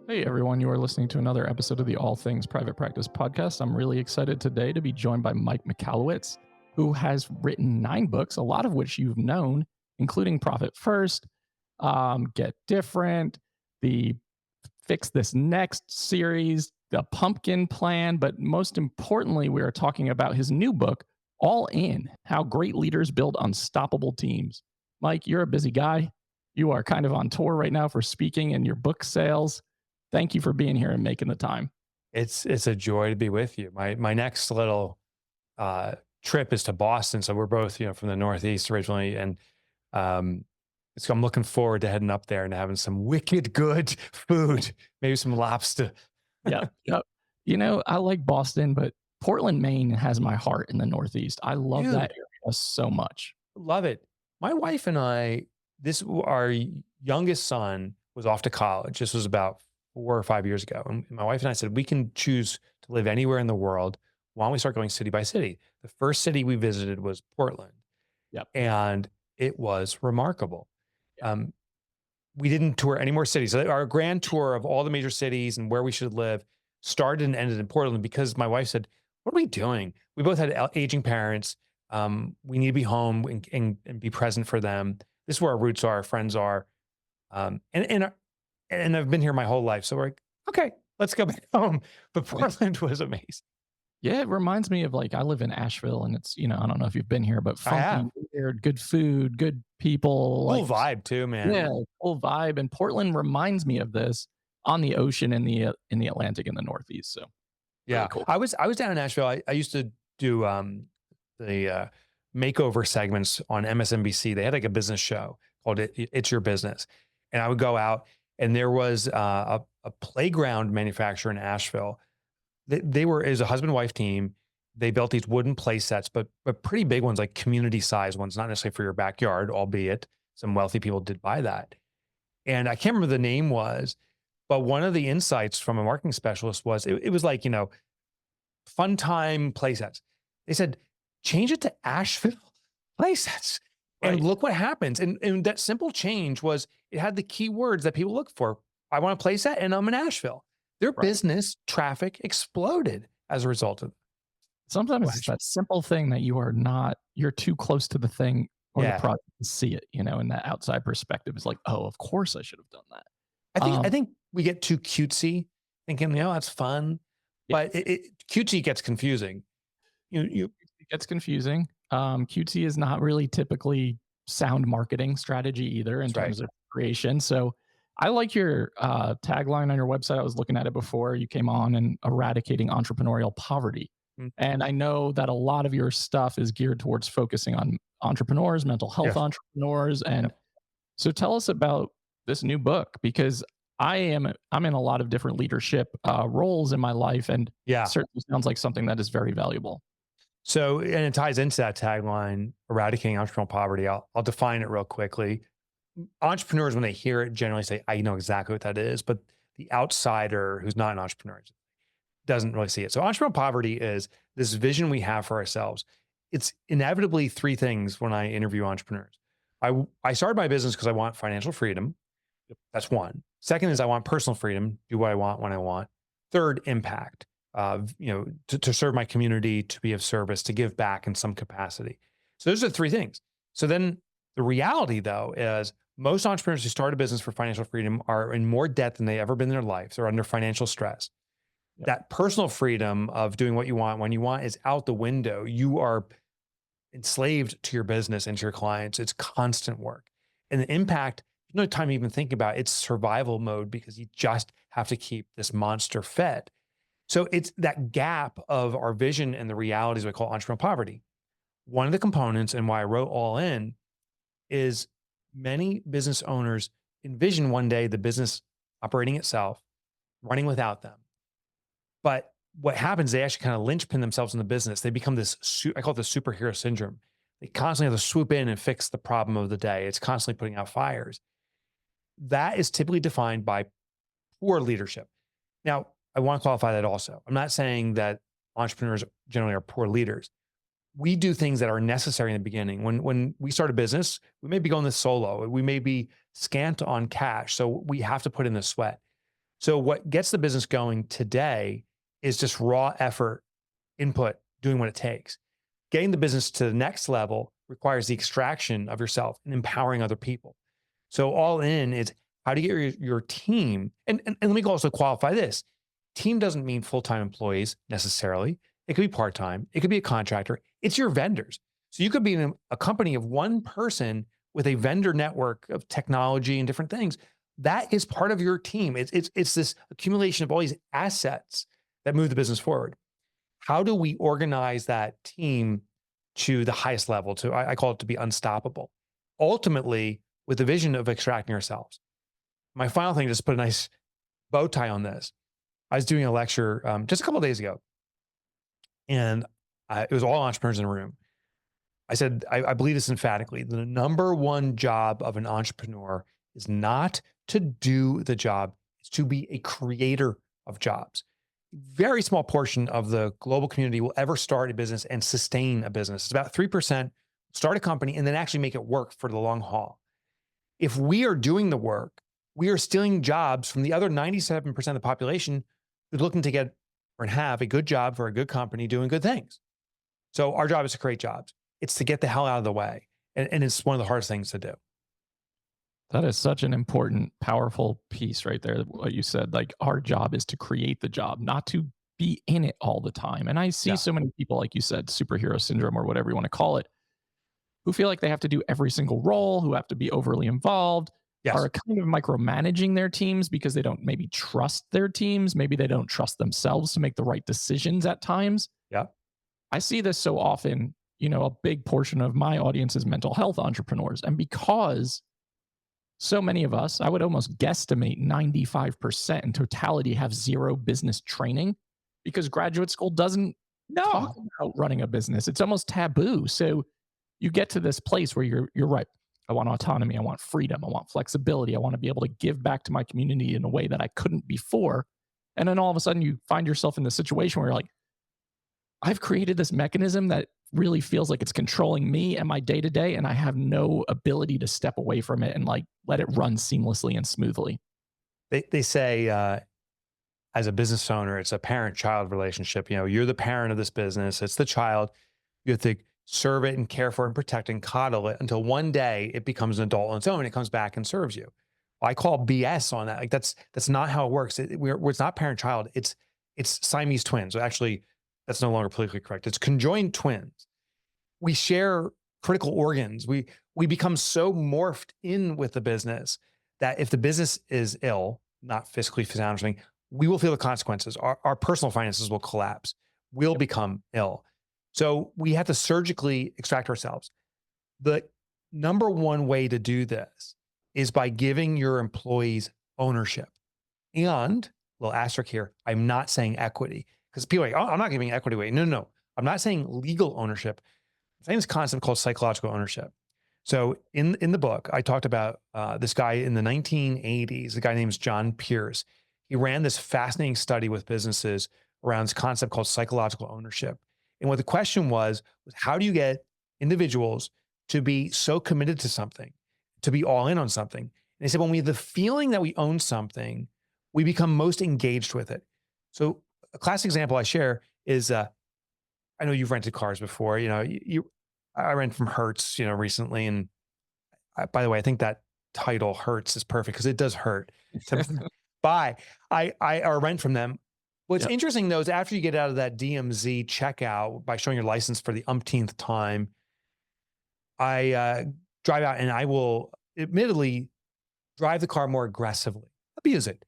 Hey everyone, you are listening to another episode of the All Things Private Practice podcast. I'm really excited today to be joined by Mike Michalowicz, who has written 9 books, a lot of which you've known, including Profit First, Get Different, the Fix This Next series, the Pumpkin Plan. But most importantly, we are talking about his new book, All In: How Great Leaders Build Unstoppable Teams. Mike, you're a busy guy. You are kind of on tour right now for speaking and your book sales. Thank you for being here and making the time. It's a joy to be with you. My next little trip is to Boston, so we're both from the Northeast originally, and so I'm looking forward to heading up there and having some wicked good food, maybe some lobster. Yep. Yep. I like Boston, but Portland, Maine has my heart in the Northeast. I love Dude, that area so much. love it. My wife and I, our youngest son was off to college. This was about 4 or 5 years ago. And my wife and I said, we can choose to live anywhere in the world. Why don't we start going city by city? The first city we visited was Portland. Yep. And it was remarkable. We didn't tour any more cities. So our grand tour of all the major cities and where we should live started and ended in Portland because my wife said, what are we doing? We both had aging parents. We need to be home and be present for them. This is where our roots are, our friends are. And I've been here my whole life. So we're like, okay, let's go back home. But Portland was amazing. Yeah, it reminds me of I live in Asheville and it's, I don't know if you've been here, but funky, weird, good food, good people. Cool vibe too, man. Yeah, cool vibe. And Portland reminds me of this on the ocean in the Atlantic in the Northeast. So yeah, really cool. I was down in Asheville. I used to do the makeover segments on MSNBC. They had like a business show called It's Your Business. And I would go out and there was a playground manufacturer in Asheville. It was a husband-wife team. They built these wooden play sets, but pretty big ones, like community size ones, not necessarily for your backyard, albeit some wealthy people did buy that. And I can't remember the name was, but one of the insights from a marketing specialist was, it was like, fun time play sets. They said, change it to Asheville play sets. And look what happens. And that simple change was, it had the key words that people look for. I want a play set and I'm in Asheville. Their business traffic exploded as a result of it. Sometimes it's that simple thing that you're too close to the thing or the product to see it, and that outside perspective is like, oh, of course I should have done that. I think we get too cutesy thinking, that's fun, but cutesy gets confusing. It gets confusing. Cutesy is not really typically sound marketing strategy either in terms of creation. So I like your tagline on your website. I was looking at it before you came on, and eradicating entrepreneurial poverty. And I know that a lot of your stuff is geared towards focusing on entrepreneurs, mental health entrepreneurs. And so tell us about this new book, because I'm in a lot of different leadership roles in my life, and certainly sounds like something that is very valuable. So, and it ties into that tagline, eradicating entrepreneurial poverty. I'll define it real quickly. Entrepreneurs, when they hear it, generally say, I know exactly what that is, but the outsider who's not an entrepreneur doesn't really see it. So entrepreneurial poverty is this vision we have for ourselves. It's inevitably 3 things when I interview entrepreneurs. I started my business because I want financial freedom. That's one. Second is I want personal freedom, do what I want when I want. Third, impact. To serve my community, to be of service, to give back in some capacity. So those are 3 things. So then the reality though is most entrepreneurs who start a business for financial freedom are in more debt than they ever been in their life. They're under financial stress. Yep. That personal freedom of doing what you want when you want is out the window. You are enslaved to your business and to your clients. It's constant work. And the impact, no time to even think about it. It's survival mode because you just have to keep this monster fed. So it's that gap of our vision and the realities we call entrepreneurial poverty. One of the components, and why I wrote All In, is many business owners envision one day the business operating itself, running without them. But what happens, they actually kind of linchpin themselves in the business. They become this, I call it the superhero syndrome. They constantly have to swoop in and fix the problem of the day. It's constantly putting out fires. That is typically defined by poor leadership. Now, I want to qualify that also. I'm not saying that entrepreneurs generally are poor leaders. We do things that are necessary in the beginning. When we start a business, we may be going this solo. We may be scant on cash. So we have to put in the sweat. So what gets the business going today is just raw effort, input, doing what it takes. Getting the business to the next level requires the extraction of yourself and empowering other people. So all in is how do you get your team, and let me also qualify this. Team doesn't mean full-time employees necessarily. It could be part-time. It could be a contractor. It's your vendors. So you could be in a company of one person with a vendor network of technology and different things. That is part of your team. It's this accumulation of all these assets that move the business forward. How do we organize that team to the highest level? I call it to be unstoppable. Ultimately, with the vision of extracting ourselves. My final thing, just put a nice bow tie on this. I was doing a lecture just a couple of days ago, and it was all entrepreneurs in a room. I said, I believe this emphatically. The number one job of an entrepreneur is not to do the job, it's to be a creator of jobs. Very small portion of the global community will ever start a business and sustain a business. It's about 3% start a company and then actually make it work for the long haul. If we are doing the work, we are stealing jobs from the other 97% of the population who's looking to get or have a good job for a good company doing good things. So our job is to create jobs. It's to get the hell out of the way. And it's one of the hardest things to do. That is such an important, powerful piece right there. What you said, like our job is to create the job, not to be in it all the time. And I see so many people, like you said, superhero syndrome or whatever you want to call it, who feel like they have to do every single role, who have to be overly involved, are kind of micromanaging their teams because they don't maybe trust their teams. Maybe they don't trust themselves to make the right decisions at times. Yeah. I see this so often. You know, a big portion of my audience is mental health entrepreneurs. And because so many of us, I would almost guesstimate 95% in totality have zero business training because graduate school doesn't talk about running a business. It's almost taboo. So you get to this place where you're right. I want autonomy. I want freedom. I want flexibility. I want to be able to give back to my community in a way that I couldn't before. And then all of a sudden you find yourself in the situation where you're like, I've created this mechanism that really feels like it's controlling me and my day to day, and I have no ability to step away from it and like let it run seamlessly and smoothly. They say as a business owner, it's a parent-child relationship. You know, you're the parent of this business. It's the child. You have to serve it and care for it and protect and coddle it until one day it becomes an adult on its own and it comes back and serves you. I call BS on that. Like that's not how it works. It's not parent-child. It's Siamese twins. Actually, that's no longer politically correct. It's conjoined twins. We share critical organs. We become so morphed in with the business that if the business is ill, not fiscally, financially, we will feel the consequences. Our personal finances will collapse. We'll become ill. So we have to surgically extract ourselves. The number one way to do this is by giving your employees ownership. And, little asterisk here, I'm not saying equity. Because people are like, oh, I'm not giving equity away. No. I'm not saying legal ownership. I'm saying this concept called psychological ownership. So in the book, I talked about this guy in the 1980s, a guy named John Pierce. He ran this fascinating study with businesses around this concept called psychological ownership. And what the question was how do you get individuals to be so committed to something, to be all in on something? And they said, when we have the feeling that we own something, we become most engaged with it. So a classic example I share is, I know you've rented cars before, you know, I rent from Hertz, you know, recently. And by the way, I think that title Hertz is perfect because it does hurt to buy. I rent from them. What's interesting though, is after you get out of that DMZ checkout by showing your license for the umpteenth time, I drive out and I will admittedly drive the car more aggressively, abuse it.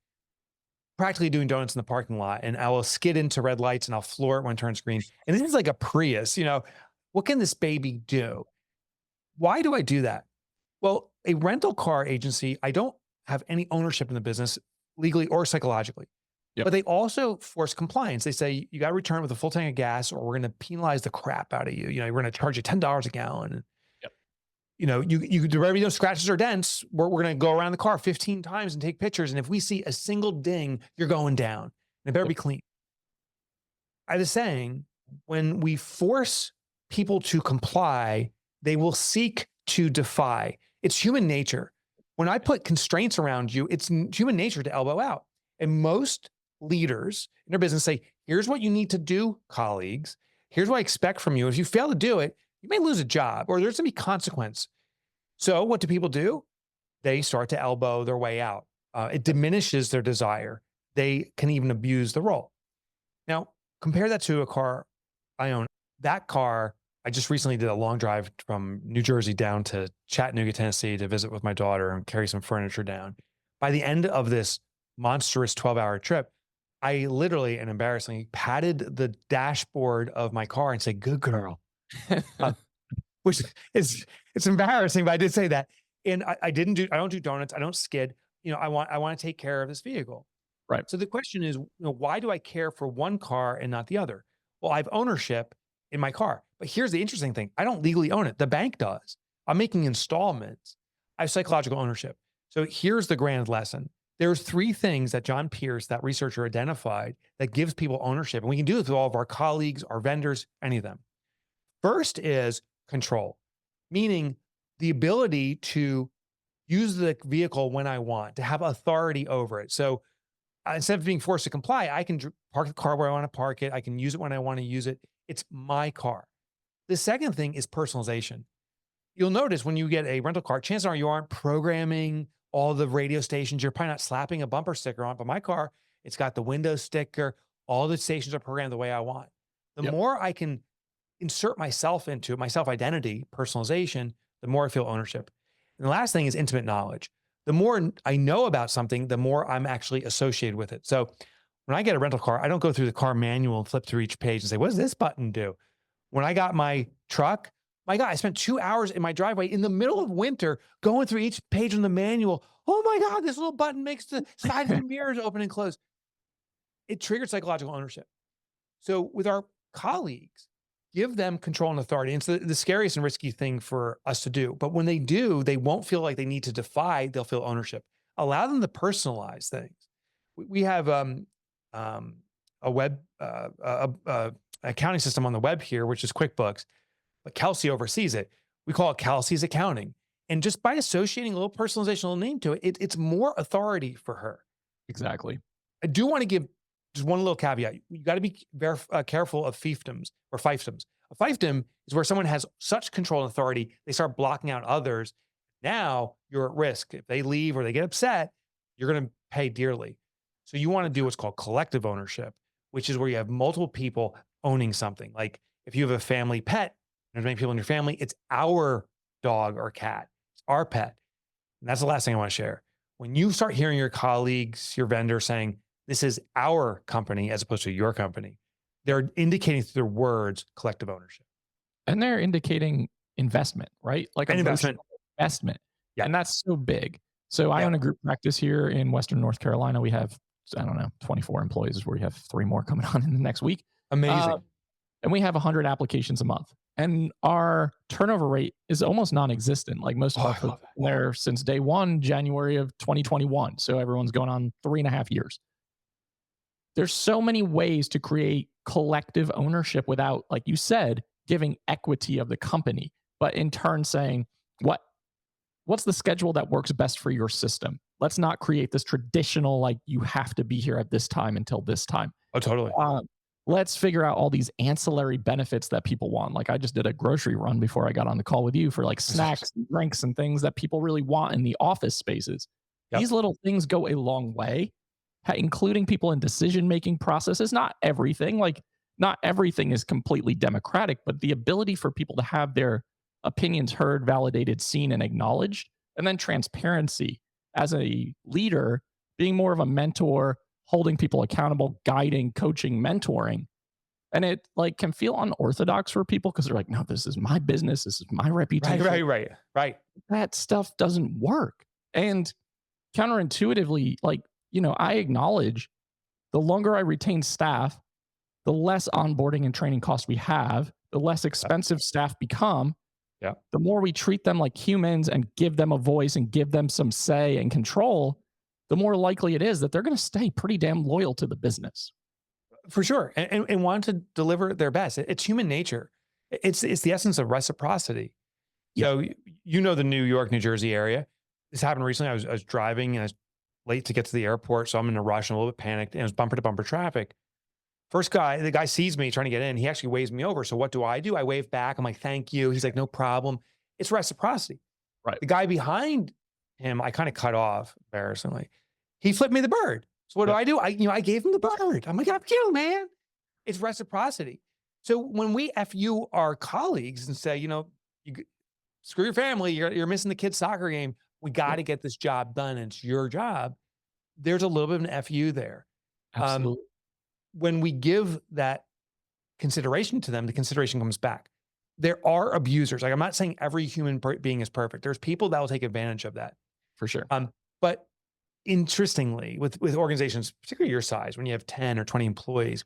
Practically doing donuts in the parking lot, and I will skid into red lights and I'll floor it when it turns green. And this is like a Prius, you know, what can this baby do? Why do I do that? Well, a rental car agency, I don't have any ownership in the business legally or psychologically, but they also force compliance. They say, you got to return with a full tank of gas or we're going to penalize the crap out of you. You know, we're going to charge you $10 a gallon. You know, you there be no scratches or dents. We're going to go around the car 15 times and take pictures. And if we see a single ding, you're going down. And it better be clean. I was saying, when we force people to comply, they will seek to defy. It's human nature. When I put constraints around you, it's human nature to elbow out. And most leaders in their business say, here's what you need to do, colleagues. Here's what I expect from you. If you fail to do it, you may lose a job or there's going to be consequence. So what do people do? They start to elbow their way out. It diminishes their desire. They can even abuse the role. Now, compare that to a car I own. That car, I just recently did a long drive from New Jersey down to Chattanooga, Tennessee to visit with my daughter and carry some furniture down. By the end of this monstrous 12-hour trip, I literally and embarrassingly patted the dashboard of my car and said, "Good girl," which is, it's embarrassing, but I did say that. And I don't do donuts. I don't skid. I want to take care of this vehicle. Right. So the question is, why do I care for one car and not the other? Well, I have ownership in my car, but here's the interesting thing. I don't legally own it. The bank does. I'm making installments. I have psychological ownership. So here's the grand lesson. There's 3 things that John Pierce, that researcher, identified that gives people ownership. And we can do this with all of our colleagues, our vendors, any of them. First is control, meaning the ability to use the vehicle when I want, to have authority over it. So instead of being forced to comply, I can park the car where I want to park it. I can use it when I want to use it. It's my car. The second thing is personalization. You'll notice when you get a rental car, chances are you aren't programming all the radio stations. You're probably not slapping a bumper sticker on it, but my car, it's got the window sticker. All the stations are programmed the way I want. The more I can insert myself into it, my self-identity, personalization, the more I feel ownership. And the last thing is intimate knowledge. The more I know about something, the more I'm actually associated with it. So when I get a rental car, I don't go through the car manual and flip through each page and say, what does this button do? When I got my truck, my God, I spent 2 hours in my driveway in the middle of winter going through each page on the manual. Oh my God, this little button makes the side view mirrors open and close. It triggered psychological ownership. So with our colleagues, give them control and authority. And it's the scariest and risky thing for us to do. But when they do, they won't feel like they need to defy, they'll feel ownership. Allow them to personalize things. We have a web accounting system on the web here, which is QuickBooks, but Kelsey oversees it. We call it Kelsey's accounting. And just by associating a little personalization, a little name to it, it's more authority for her. Exactly. I do want to give just one little caveat. You got to be careful of fiefdoms or fiefdoms. A fiefdom is where someone has such control and authority, they start blocking out others. Now you're at risk. If they leave or they get upset, you're going to pay dearly. So you want to do what's called collective ownership, which is where you have multiple people owning something. Like if you have a family pet, there's many people in your family, it's our dog or cat. It's our pet. And that's the last thing I want to share. When you start hearing your colleagues, your vendors saying, this is our company as opposed to your company, they're indicating through their words collective ownership. And they're indicating investment, right? Like an investment. Yeah. And that's so big. So I own a group practice here in Western North Carolina. We have, 24 employees. We have 3 more coming on in the next week. Amazing. And we have 100 applications a month. And our turnover rate is almost non-existent. Like most of us have been there since day one, January of 2021. So everyone's going on 3.5 years. There's so many ways to create collective ownership without, like you said, giving equity of the company, but in turn saying, what's the schedule that works best for your system? Let's not create this traditional, like you have to be here at this time until this time. Oh, totally. Let's figure out all these ancillary benefits that people want. Like I just did a grocery run before I got on the call with you for like snacks and drinks and things that people really want in the office spaces. Yep. These little things go a long way, including people in decision-making processes. Not everything, like not everything is completely democratic, but the ability for people to have their opinions heard, validated, seen, and acknowledged, and then transparency as a leader, being more of a mentor, holding people accountable, guiding, coaching, mentoring. And it like can feel unorthodox for people because they're like, no, this is my business. This is my reputation. Right. That stuff doesn't work. And counterintuitively, like, I acknowledge the longer I retain staff, the less onboarding and training costs we have, the less expensive staff become. Yeah. The more we treat them like humans and give them a voice and give them some say and control, the more likely it is that they're going to stay pretty damn loyal to the business. For sure. And want to deliver their best. It's human nature. It's the essence of reciprocity. Yeah. So, the New York, New Jersey area. This happened recently. I was driving and I was late to get to the airport. So I'm in a rush and a little bit panicked, and it was bumper to bumper traffic. The guy sees me trying to get in. He actually waves me over. So what do? I wave back. I'm like, thank you. He's like, no problem. It's reciprocity. Right. The guy behind him, I kind of cut off, embarrassingly. He flipped me the bird. So what Yep. do? I gave him the bird. I'm like, up you, man. It's reciprocity. So when we FU our colleagues and say, screw your family, you're missing the kid's soccer game. We got to get this job done. And it's your job. There's a little bit of an FU there. Absolutely. When we give that consideration to them, the consideration comes back. There are abusers. Like, I'm not saying every human being is perfect. There's people that will take advantage of that. For sure. But interestingly, with organizations, particularly your size, when you have 10 or 20 employees,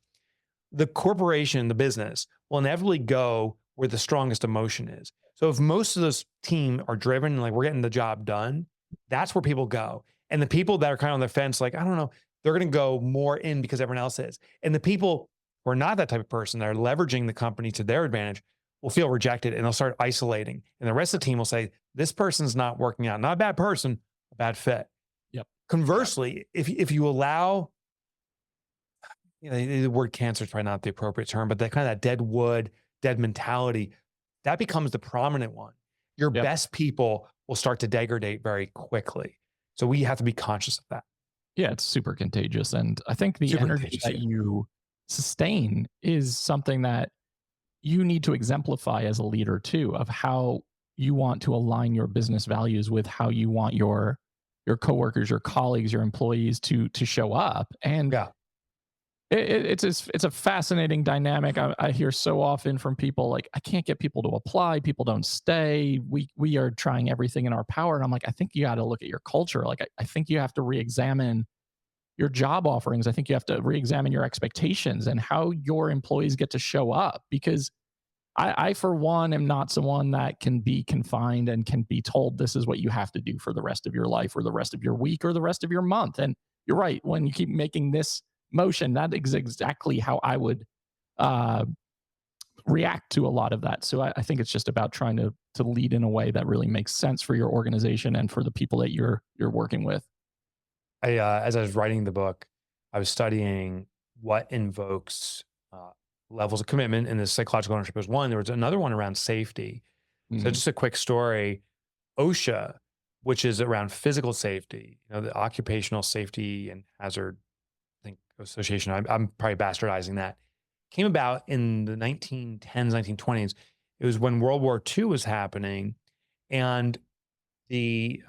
the corporation, the business will inevitably go where the strongest emotion is. So if most of this team are driven, like we're getting the job done, that's where people go. And the people that are kind of on the fence, like, I don't know, they're going to go more in because everyone else is. And the people who are not that type of person, that are leveraging the company to their advantage, will feel rejected and they'll start isolating. And the rest of the team will say, this person's not working out. Not a bad person, a bad fit. Yep. Conversely, if you allow, the word cancer is probably not the appropriate term, but that kind of that dead wood, dead mentality, that becomes the prominent one. Your best people will start to degrade very quickly. So we have to be conscious of that. Yeah, it's super contagious. And I think the energy that you sustain is something that you need to exemplify as a leader too, of how you want to align your business values with how you want your coworkers, your colleagues, your employees to show up. And it's a fascinating dynamic. I hear so often from people like, I can't get people to apply. People don't stay. We are trying everything in our power. And I'm like, I think you got to look at your culture. Like, I think you have to re-examine your job offerings. I think you have to re-examine your expectations and how your employees get to show up. Because I, for one, am not someone that can be confined and can be told this is what you have to do for the rest of your life or the rest of your week or the rest of your month. And you're right. When you keep making this motion, that is exactly how I would react to a lot of that. So I think it's just about trying to lead in a way that really makes sense for your organization and for the people that you're working with. As I was writing the book, I was studying what invokes levels of commitment, and the psychological ownership was one. There was another one around safety. So just a quick story. OSHA, which is around physical safety, the Occupational Safety and Hazard, Association, I'm probably bastardizing that, came about in the 1910s, 1920s. It was when World War II was happening, and the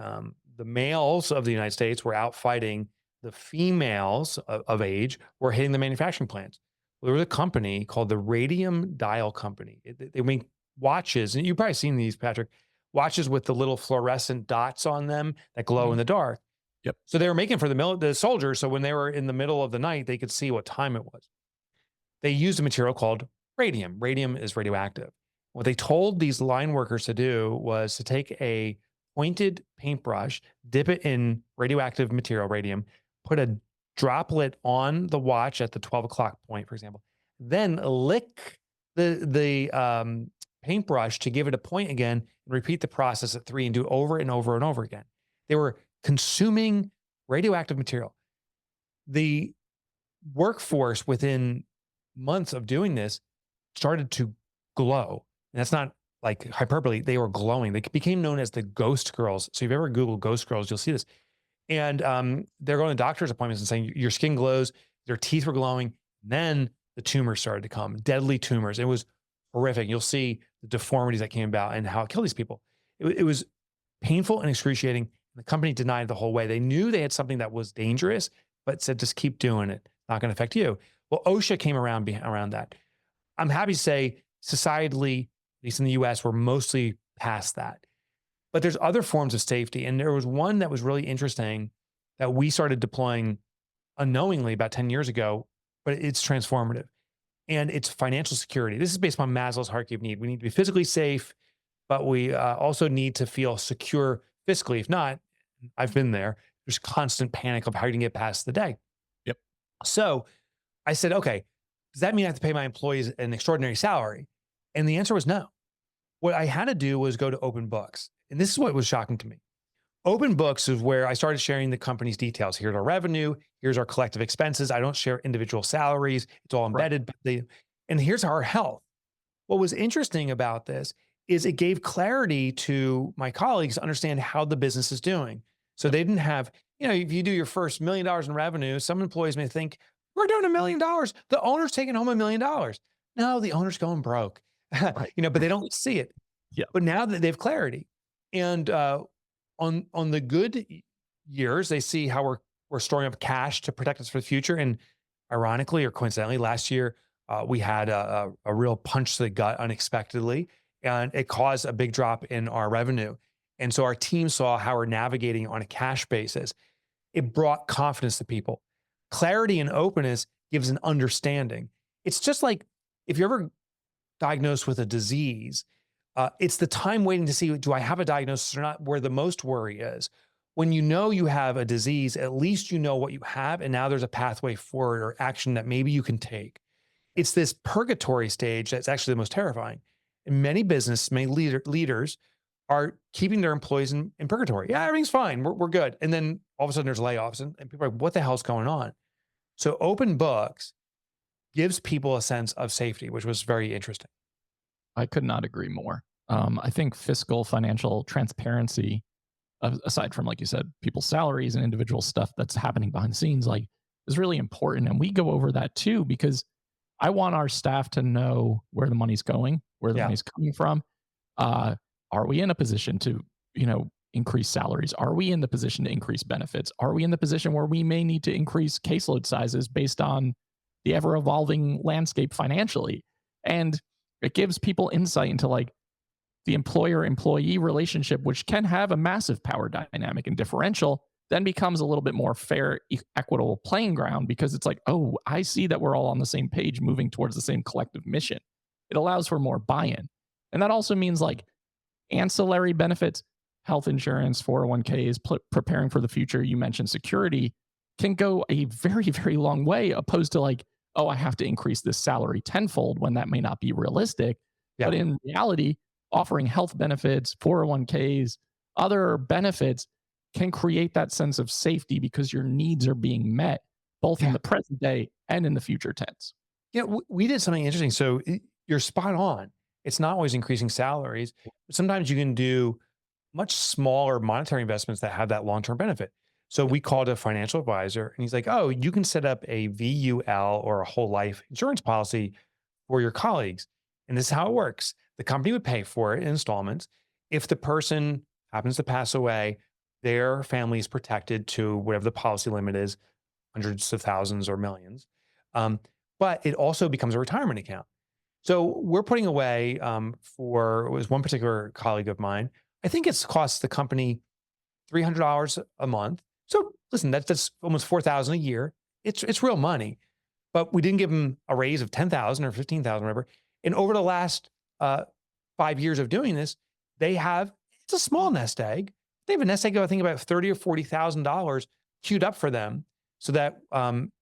males of the United States were out fighting. The females of age were hitting the manufacturing plants. Well, there was a company called the Radium Dial Company. They make watches, and you've probably seen these, Patrick, watches with the little fluorescent dots on them that glow in the dark. Yep. So they were making for the soldiers. So when they were in the middle of the night, they could see what time it was. They used a material called radium. Radium is radioactive. What they told these line workers to do was to take a pointed paintbrush, dip it in radioactive material, radium, put a droplet on the watch at the 12 o'clock point, for example, then lick the paintbrush to give it a point again, and repeat the process at 3 and do it over and over and over again. They were consuming radioactive material. The workforce within months of doing this started to glow. And that's not like hyperbole. They were glowing. They became known as the ghost girls. So if you've ever Googled ghost girls, you'll see this. And they're going to doctor's appointments and saying, your skin glows, their teeth were glowing. And then the tumors started to come, deadly tumors. It was horrific. You'll see the deformities that came about and how it killed these people. It was painful and excruciating. The company denied the whole way. They knew they had something that was dangerous, but said, just keep doing it. Not going to affect you. Well, OSHA came around that. I'm happy to say societally, at least in the US, we're mostly past that. But there's other forms of safety. And there was one that was really interesting that we started deploying unknowingly about 10 years ago, but it's transformative. And it's financial security. This is based on Maslow's hierarchy of need. We need to be physically safe, but we also need to feel secure fiscally. If not, I've been there. There's constant panic of how you can get past the day. Yep. So I said, okay, does that mean I have to pay my employees an extraordinary salary? And the answer was no. What I had to do was go to open books. And this is what was shocking to me. Open books is where I started sharing the company's details. Here's our revenue. Here's our collective expenses. I don't share individual salaries. It's all Right. embedded. And here's our health. What was interesting about this is it gave clarity to my colleagues to understand how the business is doing. So Yep. they didn't have, if you do your first $1 million in revenue, some employees may think, we're doing $1 million. The owner's taking home $1 million. No, the owner's going broke, Right. but they don't see it. Yeah. But now that they have clarity, and on the good years, they see how we're storing up cash to protect us for the future. And ironically or coincidentally, last year we had a real punch to the gut unexpectedly, and it caused a big drop in our revenue. And so our team saw how we're navigating on a cash basis. It brought confidence to people. Clarity and openness gives an understanding. It's just like if you're ever diagnosed with a disease, it's the time waiting to see, do I have a diagnosis or not, where the most worry is. When you know you have a disease, at least you know what you have, and now there's a pathway forward or action that maybe you can take. It's this purgatory stage that's actually the most terrifying. And many leaders are keeping their employees in purgatory. Yeah, everything's fine. We're good. And then all of a sudden there's layoffs and people are like, what the hell's going on? So open books gives people a sense of safety, which was very interesting. I could not agree more. I think fiscal financial transparency, aside from, like you said, people's salaries and individual stuff that's happening behind the scenes, like, is really important. And we go over that too, because I want our staff to know where the money's going, where the Yeah. money's coming from. Are we in a position to, increase salaries? Are we in the position to increase benefits? Are we in the position where we may need to increase caseload sizes based on the ever evolving landscape financially? And it gives people insight into like the employer employee relationship, which can have a massive power dynamic and differential, then becomes a little bit more fair, equitable playing ground, because it's like, oh, I see that we're all on the same page moving towards the same collective mission. It allows for more buy-in. And that also means like ancillary benefits, health insurance, 401ks, preparing for the future. You mentioned security can go a very, very long way, opposed to like, oh, I have to increase this salary tenfold when that may not be realistic. Yeah. But in reality, offering health benefits, 401ks, other benefits can create that sense of safety because your needs are being met both in the present day and in the future tense. Yeah, we did something interesting. So you're spot on. It's not always increasing salaries. Sometimes you can do much smaller monetary investments that have that long-term benefit. So we called a financial advisor and he's like, oh, you can set up a VUL or a whole life insurance policy for your colleagues. And this is how it works. The company would pay for it in installments. If the person happens to pass away, their family is protected to whatever the policy limit is, hundreds of thousands or millions. But it also becomes a retirement account. So we're putting away for, it was one particular colleague of mine, I think it's cost the company $300 a month. So listen, that's almost $4,000 a year. It's real money, but we didn't give them a raise of 10,000 or 15,000, whatever. And over the last 5 years of doing this, it's a small nest egg. They have a nest egg of, I think, about $30,000 or $40,000 queued up for them, so that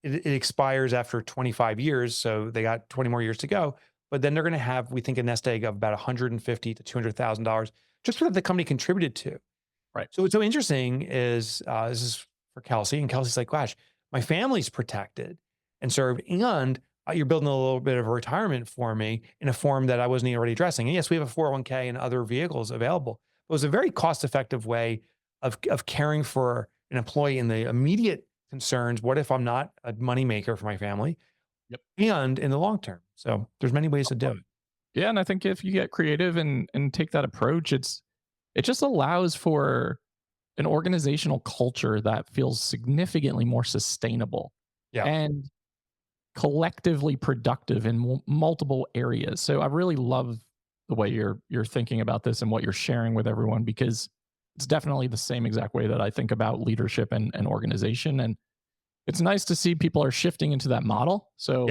it expires after 25 years. So they got 20 more years to go. But then they're going to have, we think, a nest egg of about $150,000 to $200,000 just what the company contributed to. Right. So what's so interesting is this is for Kelsey, and Kelsey's like, gosh, my family's protected and served, and you're building a little bit of a retirement for me in a form that I wasn't already addressing. And yes, we have a 401k and other vehicles available. It was a very cost-effective way of caring for an employee in the immediate concerns. What if I'm not a moneymaker for my family? Yep. And in the long term. So there's many ways to do it. Yeah, and I think if you get creative and take that approach, it just allows for an organizational culture that feels significantly more sustainable and collectively productive in multiple areas. So I really love the way you're thinking about this and what you're sharing with everyone, because it's definitely the same exact way that I think about leadership and organization. And it's nice to see people are shifting into that model. So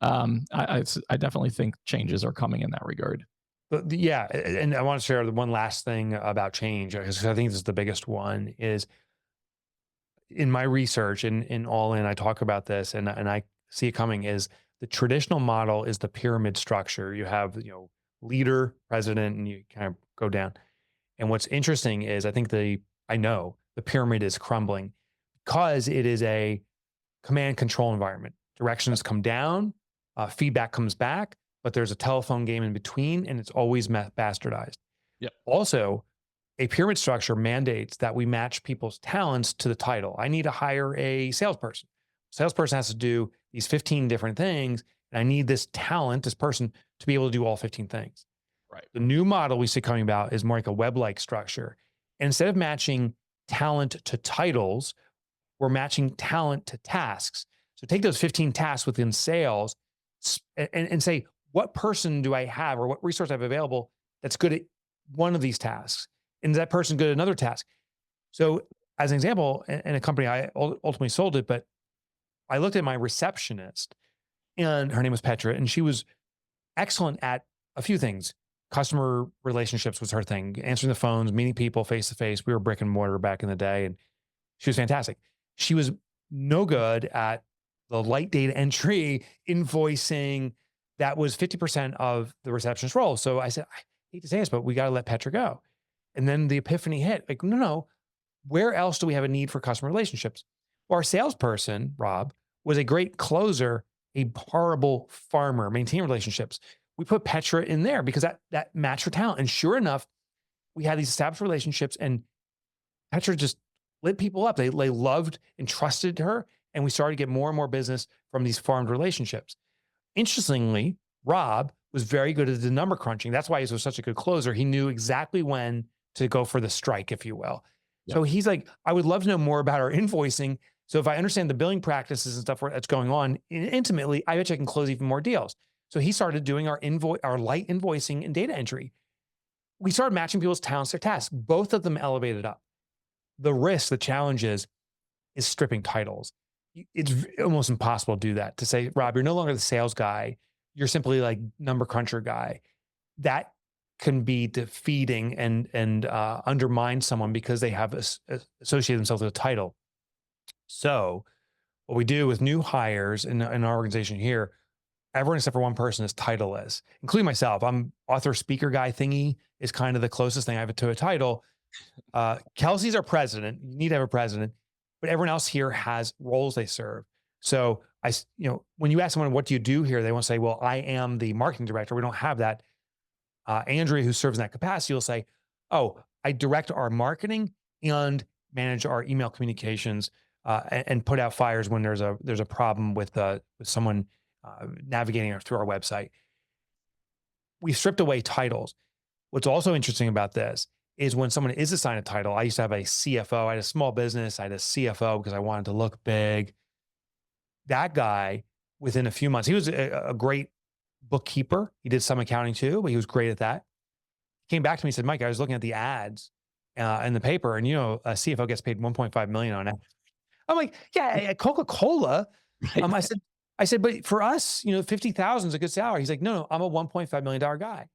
I definitely think changes are coming in that regard. But and I want to share the one last thing about change, because I think this is the biggest one. Is in my research and in All In, I talk about this, and I see it coming. Is the traditional model is the pyramid structure. You have leader, president, and you kind of go down. And what's interesting is I think the I know the pyramid is crumbling because it is a command control environment. Directions come down, feedback comes back, but there's a telephone game in between, and it's always bastardized. Yep. Also, a pyramid structure mandates that we match people's talents to the title. I need to hire a salesperson. Salesperson has to do these 15 different things, and I need this talent, this person, to be able to do all 15 things. Right. The new model we see coming about is more like a web-like structure. And instead of matching talent to titles, we're matching talent to tasks. So take those 15 tasks within sales and say, what person do I have or what resource I have available that's good at one of these tasks? And is that person good at another task? So as an example, in a company, I ultimately sold it, but I looked at my receptionist and her name was Petra, and she was excellent at a few things. Customer relationships was her thing, answering the phones, meeting people face to face. We were brick and mortar back in the day, and she was fantastic. She was no good at the light data entry, invoicing. That was 50% of the receptionist role. So I said, I hate to say this, but we got to let Petra go. And then the epiphany hit, like, no, where else do we have a need for customer relationships? Well, our salesperson, Rob, was a great closer, a horrible farmer, maintain relationships. We put Petra in there because that matched her talent. And sure enough, we had these established relationships, and Petra just lit people up. They loved and trusted her. And we started to get more and more business from these farmed relationships. Interestingly, Rob was very good at the number crunching. That's why he was such a good closer. He knew exactly when to go for the strike, if you will. Yep. So he's like, I would love to know more about our invoicing. So if I understand the billing practices and stuff that's going on intimately, I bet I can close even more deals. So he started doing our light invoicing and data entry. We started matching people's talents to tasks. Both of them elevated up. The risk, the challenge is stripping titles. It's almost impossible to do that. To say, Rob, you're no longer the sales guy. You're simply like number cruncher guy. That can be defeating and undermine someone because they have associated themselves with a title. So what we do with new hires in our organization here, everyone except for one person is titleless, including myself. I'm author, speaker guy thingy is kind of the closest thing I have to a title. Kelsey's our president. You need to have a president, but everyone else here has roles they serve. So when you ask someone, what do you do here? They won't say, well, I am the marketing director. We don't have that. Andrea, who serves in that capacity, will say, oh, I direct our marketing and manage our email communications and put out fires when there's a problem with someone navigating through our website. We've stripped away titles. What's also interesting about this is when someone is assigned a title. I used to have a CFO. I had a small business. I had a CFO because I wanted to look big. That guy, within a few months, he was a great bookkeeper. He did some accounting too, but he was great at that. He came back to me and said, Mike, I was looking at the ads in the paper, and a CFO gets paid $1.5 million on it. I'm like, yeah, Coca-Cola. I said, but for us, 50,000 is a good salary. He's like, no, I'm a $1.5 million guy.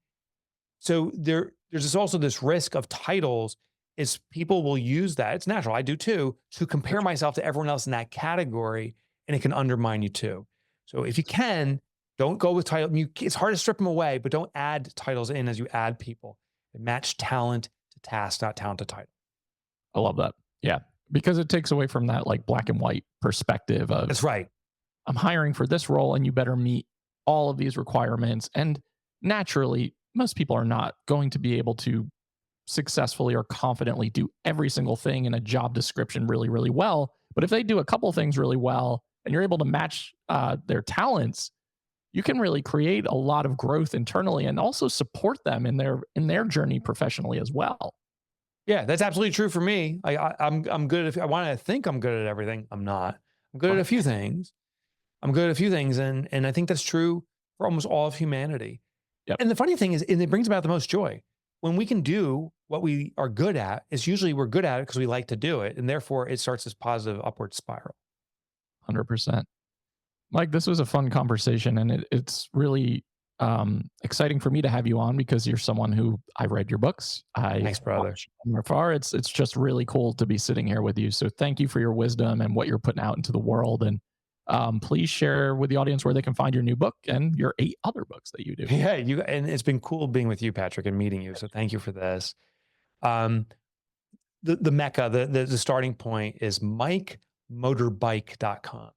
So there's also this risk of titles is people will use that. It's natural. I do too, to compare myself to everyone else in that category, and it can undermine you too. So if you can, don't go with title. It's hard to strip them away, but don't add titles in as you add people. Match talent to task, not talent to title. I love that. Yeah. Because it takes away from that like black and white perspective of, that's right. I'm hiring for this role and you better meet all of these requirements. And naturally, most people are not going to be able to successfully or confidently do every single thing in a job description really, really well. But if they do a couple of things really well and you're able to match their talents, you can really create a lot of growth internally and also support them in their journey professionally as well. Yeah, that's absolutely true for me. I'm good at, I want to think I'm good at everything. I'm not. I'm good at a few things. And I think that's true for almost all of humanity. Yep. And the funny thing is, and it brings about the most joy. When we can do what we are good at, it's usually we're good at it because we like to do it. And therefore it starts this positive upward spiral. 100%. Mike, this was a fun conversation, and it's really exciting for me to have you on because you're someone who I read your books. Thanks, brother. It's just really cool to be sitting here with you. So thank you for your wisdom and what you're putting out into the world. And please share with the audience where they can find your new book and your 8 other books that you do. Yeah, and it's been cool being with you, Patrick, and meeting you. So thank you for this. the mecca, the starting point is MikeMotorBike.com.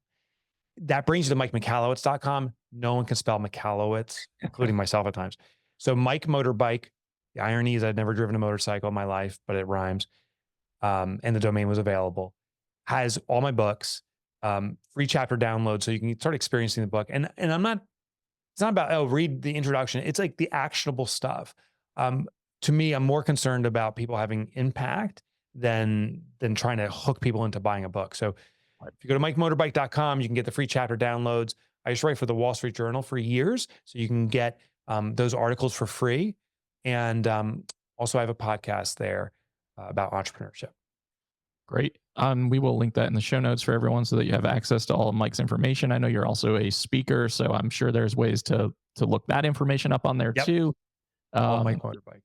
That brings you to MikeMichalowicz.com. No one can spell Michalowicz, including myself at times. So Mike Motorbike. The irony is I'd never driven a motorcycle in my life, but it rhymes. And the domain was available. Has all my books, free chapter download, so you can start experiencing the book. And I'm not. It's not about, oh, read the introduction. It's like the actionable stuff. To me, I'm more concerned about people having impact than trying to hook people into buying a book. So if you go to MikeMotorbike.com, you can get the free chapter downloads. I used to write for the Wall Street Journal for years, so you can get those articles for free. And also I have a podcast there about entrepreneurship. Great. We will link that in the show notes for everyone so that you have access to all of Mike's information. I know you're also a speaker, so I'm sure there's ways to look that information up on there too. Mike Motorbike.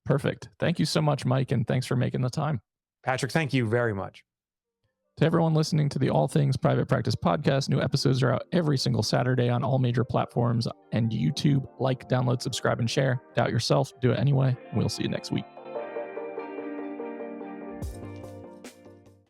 Perfect. Thank you so much, Mike, and thanks for making the time. Patrick, thank you very much. To everyone listening to the All Things Private Practice podcast, new episodes are out every single Saturday on all major platforms and YouTube. Like, download, subscribe, and share. Doubt yourself. Do it anyway. We'll see you next week.